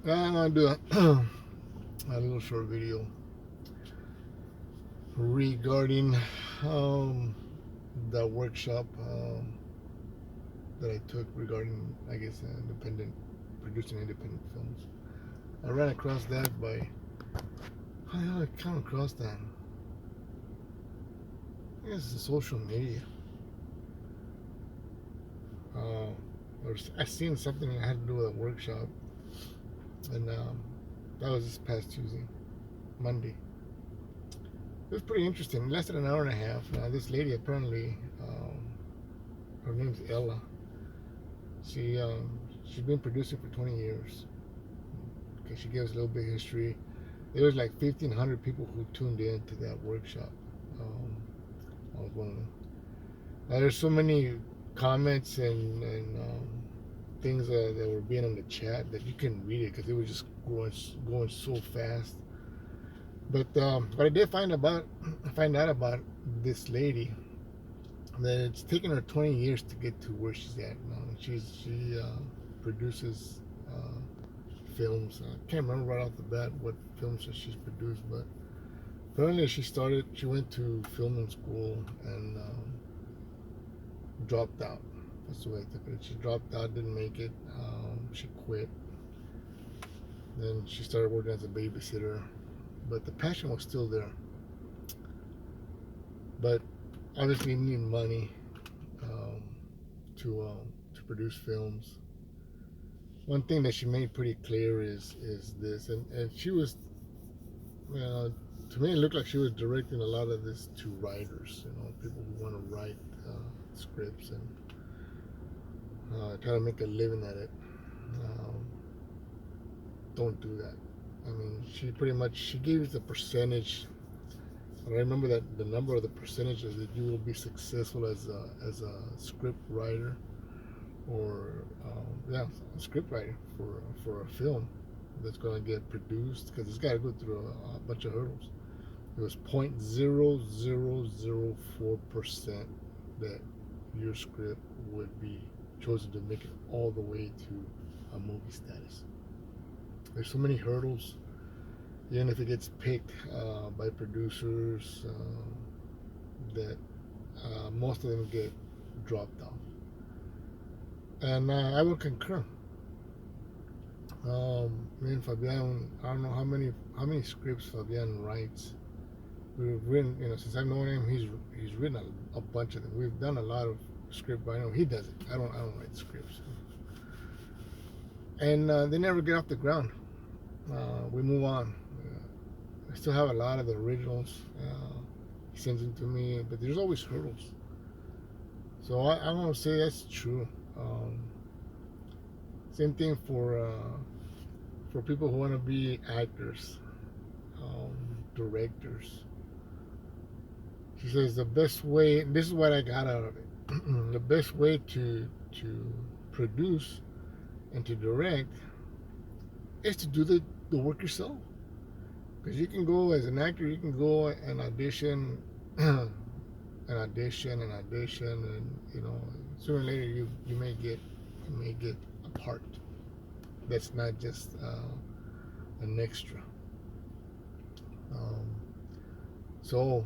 I'm gonna do a little short video regarding um, the workshop that I took regarding, I guess, producing independent films. I ran across that by, how did I come across that? I guess it's social media. Uh, I seen something that had to do with a workshop, and that was this past Tuesday, Monday. It was pretty interesting. It lasted an hour and a half. This lady apparently, her name's Ella. She she's been producing for 20 years. Okay, she gave us a little bit of history. There was like 1,500 people who tuned in to that workshop. Um, I was one of them. There's so many comments and things that were being in the chat that you couldn't read it because it was just going so fast. But what I did find out about this lady, that it's taken her 20 years to get to where she's at now. She produces films. I can't remember right off the bat what films that she's produced, but apparently she went to filming school and dropped out. That's the way I took it. She dropped out, didn't make it. She quit. Then she started working as a babysitter, but the passion was still there. But obviously, you need money um, to produce films. One thing that she made pretty clear is this, and she was, to me, it looked like she was directing a lot of this to writers, people who want to write scripts and try to make a living at it. Um, don't do that. I mean, she gave us a percentage. I remember that the number of the percentages that you will be successful as a script writer or a script writer for a film that's going to get produced, because it's got to go through a bunch of hurdles. It was 0.0004% that your script would be chosen to make it all the way to a movie status. There's so many hurdles. Even if it gets picked by producers, that most of them get dropped off. And I would concur. Me and Fabian, I don't know how many scripts Fabian writes. We've written, since I've known him, he's written a bunch of them. We've done a lot of script writing. He does it. I don't write scripts. And they never get off the ground. We move on. I still have a lot of the originals. He sends them to me, but there's always hurdles. So I want to say that's true. Same thing for people who want to be actors, directors. She says the best way. This is what I got out of it. The best way to produce and to direct is to do the work yourself. Because you can go as an actor, you can go and audition, and audition and audition, and sooner or later you may get a part that's not just an extra. Um, so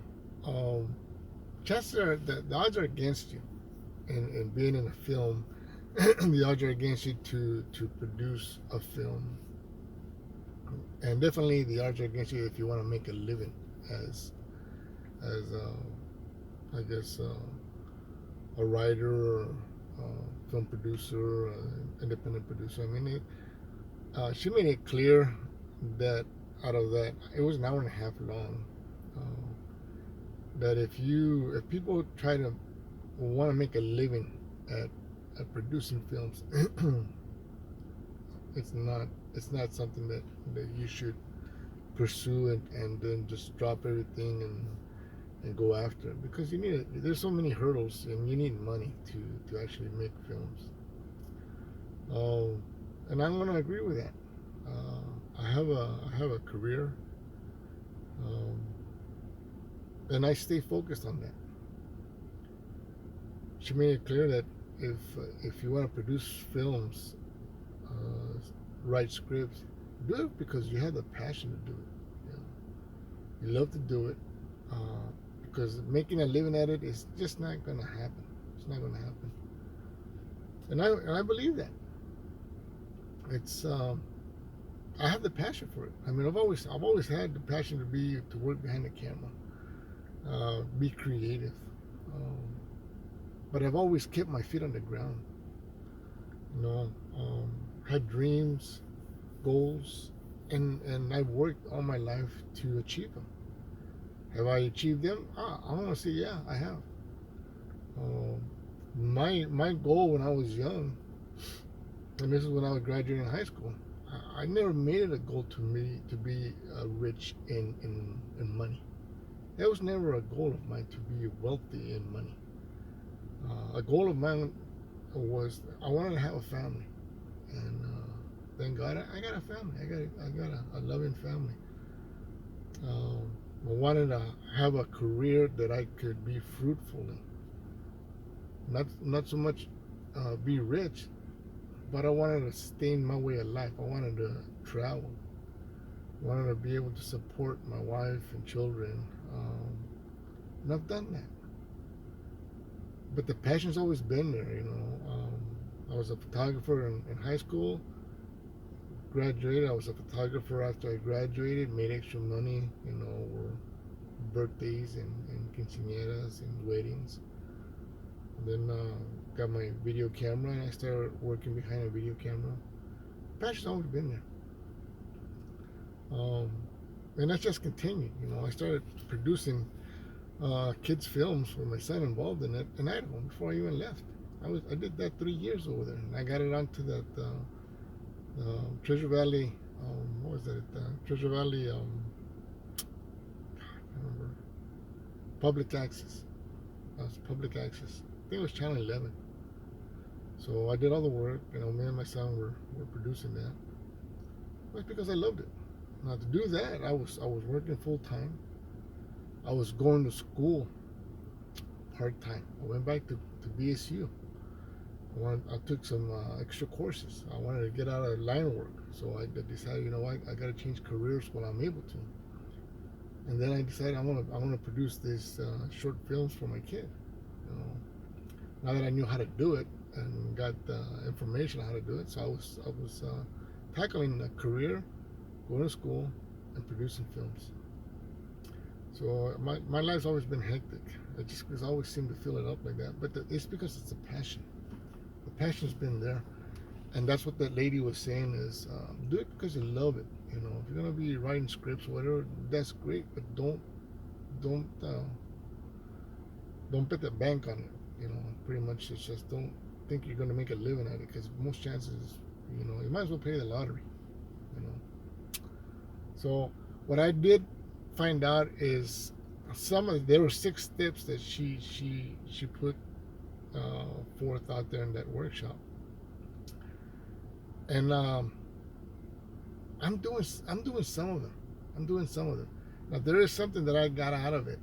chances are the odds are against you in being in a film. The odds are against you to produce a film, and definitely the odds are against you if you want to make a living as I guess a writer, or film producer, independent producer. I mean, she made it clear that out of that, it was an hour and a half long. That if people try to want to make a living at producing films, it's not something that you should pursue and then just drop everything and go after it, because there's so many hurdles and you need money to actually make films. And I'm going to agree with that. I have a career, um, and I stay focused on that. She made it clear that if you want to produce films, write scripts, do it because you have the passion to do it. You love to do it, uh, because making a living at it is just not gonna happen. It's not gonna happen, and I believe that. It's I have the passion for it. I mean, I've always had the passion to work behind the camera, be creative, um, but I've always kept my feet on the ground. You know, had dreams, goals, and I've worked all my life to achieve them. Have I achieved them? I want to say yeah, I have. Um, my goal when I was young, and this is when I was graduating high school, I never made it a goal to me to be rich in money. That was never a goal of mine to be wealthy in money. A goal of mine was I wanted to have a family, and thank God I got a family. I got a loving family. I wanted to have a career that I could be fruitful in. Not so much be rich, but I wanted to sustain my way of life. I wanted to travel. I wanted to be able to support my wife and children, and I've done that. But the passion's always been there. I was a photographer in high school. Graduated. I was a photographer after I graduated. Made extra money. For birthdays and quinceañeras and weddings. And then got my video camera and I started working behind a video camera. Passion's always been there. And that's just continued. I started producing kids films with my son involved in it in Idaho before I even left. I did that 3 years over there, and I got it onto that Treasure Valley. What was that? Treasure Valley. I can't remember. Public access. That was public access. I think it was Channel 11. So I did all the work. Me and my son were producing that. That's because I loved it. Now to do that, I was working full time. I was going to school part time. I went back to BSU. I took some extra courses. I wanted to get out of line work, so I decided, I got to change careers when I'm able to. And then I decided I want to produce these short films for my kid. Now that I knew how to do it and got the information on how to do it, so I was tackling a career, going to school, and producing films. So my life's always been hectic. I always seem to fill it up like that. But it's because it's a passion. The passion's been there, and that's what that lady was saying is do it because you love it. If you're gonna be writing scripts or whatever, that's great. But don't bet the bank on it. Pretty much it's just don't think you're gonna make a living at it because most chances, you might as well play the lottery. So what I did find out is there were 6 steps that she put forth out there in that workshop, and I'm doing some of them. Now there is something that I got out of it,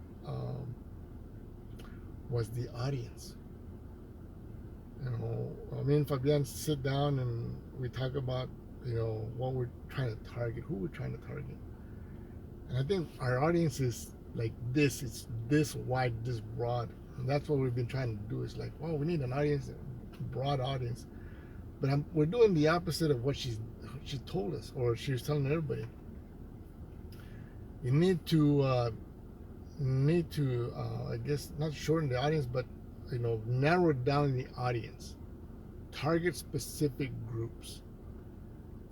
was the audience. Me and Fabian sit down and we talk about what we're trying to target, who we're trying to target. And I think our audience is like this. It's this wide, this broad. And that's what we've been trying to do. Is like, we need an audience, a broad audience. But we're doing the opposite of what she told us, or she was telling everybody. You need to, I guess, not shorten the audience, but narrow down the audience. Target specific groups.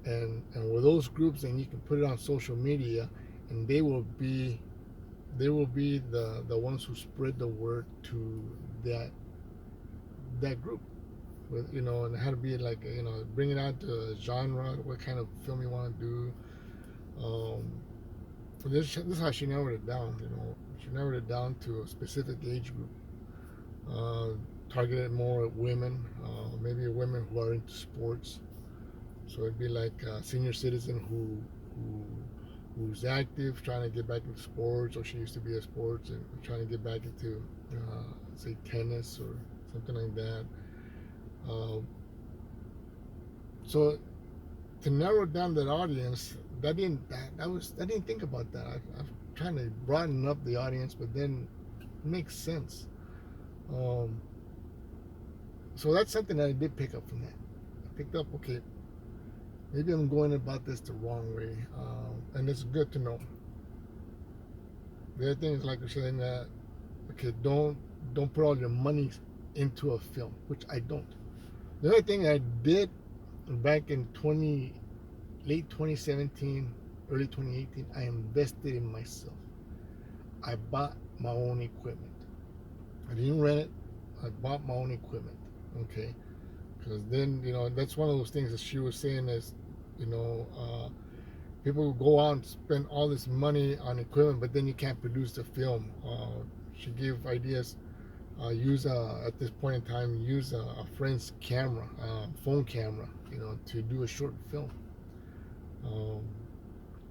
And with those groups, then you can put it on social media, and they will be the ones who spread the word to that group. And it had to be like bring it out to a genre, what kind of film you want to do. This is how she narrowed it down. She narrowed it down to a specific age group, targeted more at women, maybe women who are into sports. So it'd be like a senior citizen who's active, trying to get back into sports, or she used to be a sports and trying to get back into, say, tennis or something like that. So to narrow down that audience, I didn't think about that. I'm trying to broaden up the audience, but then it makes sense. Um, so that's something that I did pick up from that. I picked up, okay, maybe I'm going about this the wrong way, and it's good to know. The other thing is, like you're saying, that okay, don't put all your money into a film, which I don't. The only thing I did back in late 2017, early 2018, I invested in myself. I bought my own equipment. I didn't rent it. I bought my own equipment. Okay, because then that's one of those things that she was saying is, you know, people go out and spend all this money on equipment, but then you can't produce the film. She gave ideas. Use at this point in time, use a friend's camera, phone camera, to do a short film, um,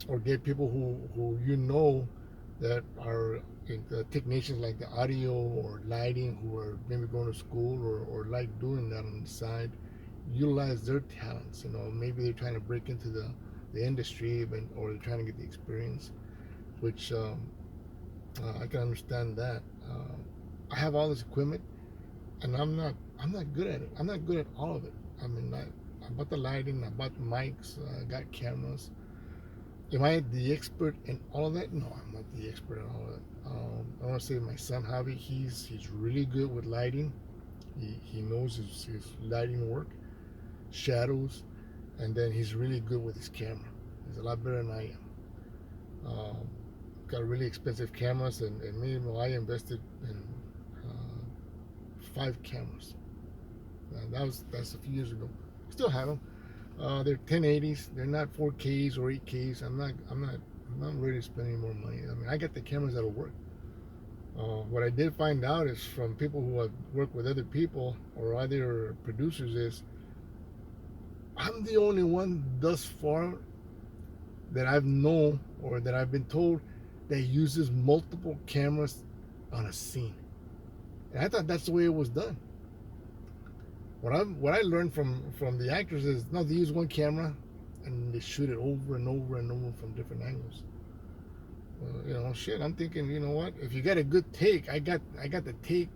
or get people who that are technicians like the audio or lighting, who are maybe going to school or like doing that on the side. Utilize their talents. Maybe they're trying to break into the industry, or they're trying to get the experience, which I can understand that. I have all this equipment, and I'm not good at it. I'm not good at all of it. I mean, I bought the lighting, I bought the mics, I got cameras. Am I the expert in all of that? No, I'm not the expert in all of it. I want to say my son Javi, he's really good with lighting. He knows his lighting work, shadows, and then he's really good with his camera. He's a lot better than I am. Got really expensive cameras, and me, I invested in 5 cameras. That's a few years ago. Still have them. They're 1080s. They're not 4Ks or 8Ks. I'm not ready to spend any more money. I mean, I got the cameras that'll work. What I did find out is from people who have worked with other people or other producers is I'm the only one thus far that I've known or that I've been told that uses multiple cameras on a scene. And I thought that's the way it was done. What I learned from the actors is no, they use one camera and they shoot it over and over and over from different angles. Shit. I'm thinking, you know what? If you got a good take, I got the take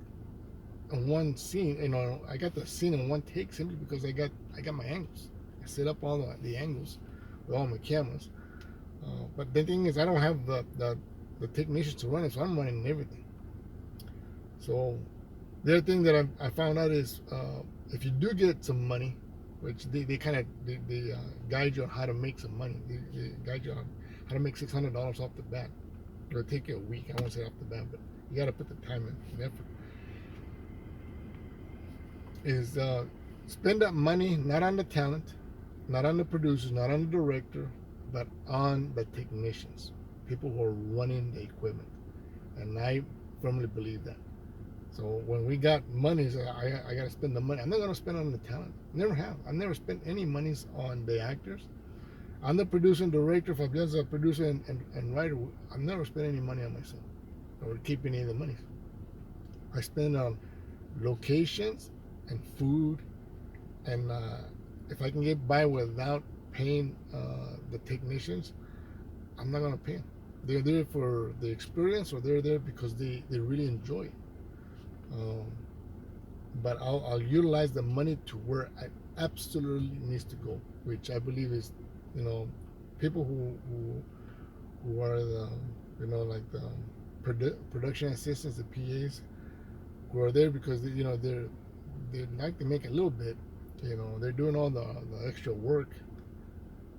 in one scene. I got the scene in one take simply because I got my angles. I set up all the angles with all my cameras. But the thing is, I don't have the technicians to run it, so I'm running everything. So the other thing that I found out is if you do get some money, which they kind of guide you on how to make some money. They guide you on how to make $600 off the bat. It'll take you a week. I won't say off the bat, but you got to put the time and effort. Is spend that money not on the talent, not on the producers, not on the director, but on the technicians, people who are running the equipment. And I firmly believe that. So when we got monies, I got to spend the money. I'm not going to spend on the talent. Never have. I've never spent any monies on the actors. I'm the producer and director. If I'm just a producer and writer, I've never spent any money on myself or keep any of the money. I spend on locations and food, and if I can get by without paying the technicians, I'm not going to pay them. They're there for the experience, or they're there because they really enjoy it. But I'll utilize the money to where it absolutely needs to go, which I believe is, people who are the, like the production assistants, the PAs, who are there because they like to make a little bit. They're doing all the extra work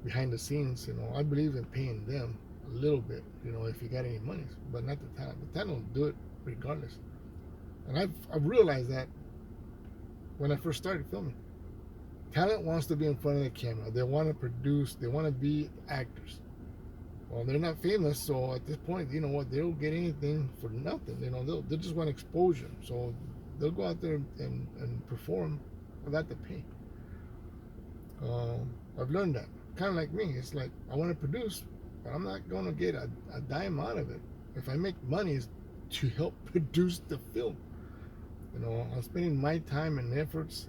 behind the scenes. I believe in paying them a little bit. If you got any money, but not the talent. The talent will do it regardless. And I've realized that when I first started filming. Talent wants to be in front of the camera. They want to produce. They want to be actors. Well, they're not famous, so at this point, you know what? They'll get anything for nothing. They just want exposure. So they'll go out there and perform without the pay. I've learned that. Kind of like me. It's like I want to produce, but I'm not going to get a dime out of it. If I make money, it's to help produce the film. I'm spending my time and efforts,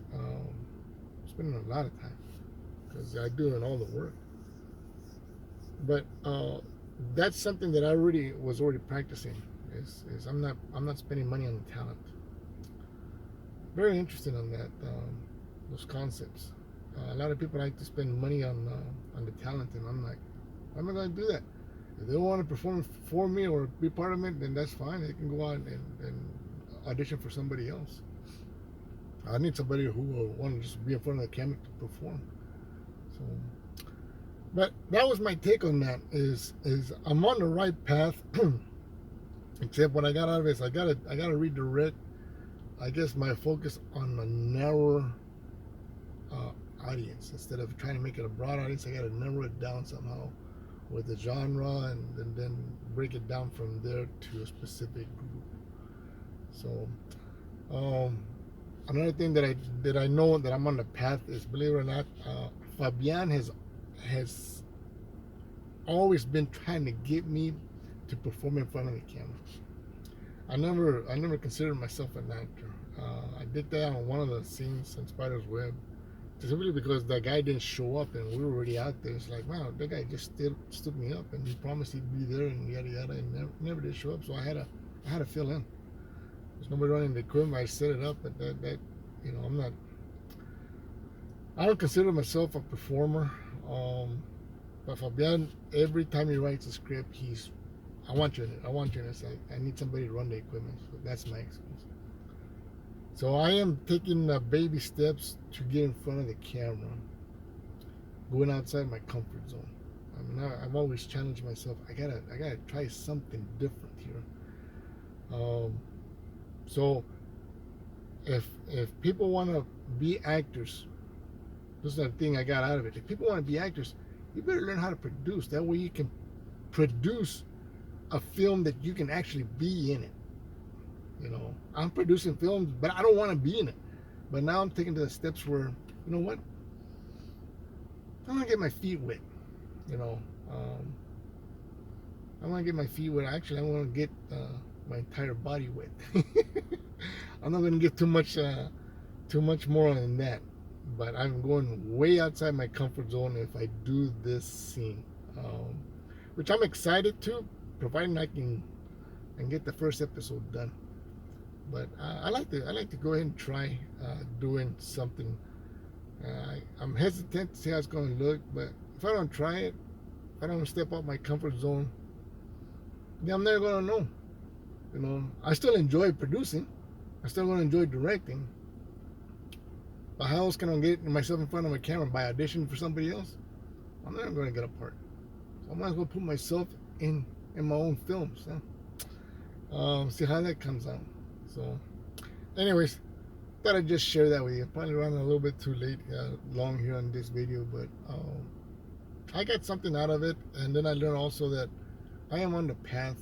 spending a lot of time. because I do all the work. But that's something that I already was already practicing. Is I'm not spending money on the talent. Very interested on that those concepts. A lot of people like to spend money on the talent, and I'm like, I'm not going to do that. If they don't want to perform for me or be part of it, then that's fine. They can go out and audition for somebody else. I need somebody who will want to just be in front of the camera to perform. So, but that was my take on that. Is I'm on the right path, except what I got out of it is I gotta redirect. I guess my focus on a narrower audience instead of trying to make it a broad audience. I gotta narrow it down somehow with the genre and then break it down from there to a specific group. So, another thing that I know that I'm on the path is, believe it or not, Fabian has always been trying to get me to perform in front of the camera. I never considered myself an actor. I did that on one of the scenes in Spider's Web, simply because the guy didn't show up and we were already out there. It's like, wow, that guy just stood me up and he promised he'd be there and yada yada, and never did show up. So I had to fill in. There's nobody running the equipment. I set it up, but that I don't consider myself a performer. But Fabian, every time he writes a script, I want you in it. I want you in it. I need somebody to run the equipment. So that's my excuse. So I am taking baby steps to get in front of the camera, going outside my comfort zone. I mean, I've always challenged myself. I gotta try something different here. So if people want to be actors, this is the thing I got out of it. If people want to be actors, you better learn how to produce. That way you can produce a film that you can actually be in it. I'm producing films, but I don't want to be in it. But now I'm taking to the steps where, you know what? I want to get my feet wet. I want to get my feet wet. Actually, I want to get my entire body wet. I'm not going to get too much more than that. But I'm going way outside my comfort zone if I do this scene, which I'm excited to, providing I can get the first episode done. But I like to go ahead and try doing something. I'm hesitant to see how it's going to look, but if I don't try it, if I don't step out my comfort zone, then I'm never going to know. I still enjoy producing. I still going to enjoy directing. But how else can I get myself in front of a camera? By auditioning for somebody else? I'm never going to get a part. So I might as well put myself in my own films. See how that comes out. So, anyways, thought I'd just share that with you. Probably running a little bit too long here on this video, but I got something out of it, and then I learned also that I am on the path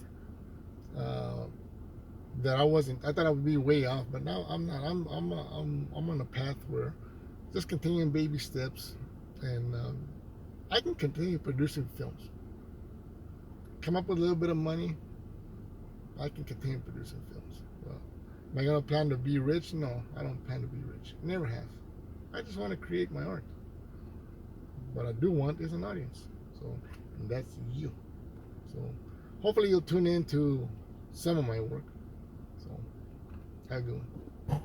that I wasn't. I thought I would be way off, but now I'm not. I'm on a path where just continuing baby steps, and I can continue producing films. Come up with a little bit of money, I can continue producing films. Well, am I gonna plan to be rich? No, I don't plan to be rich. Never have. I just want to create my art. What I do want is an audience. So, and that's you. So, hopefully you'll tune in to some of my work. So, have a good one.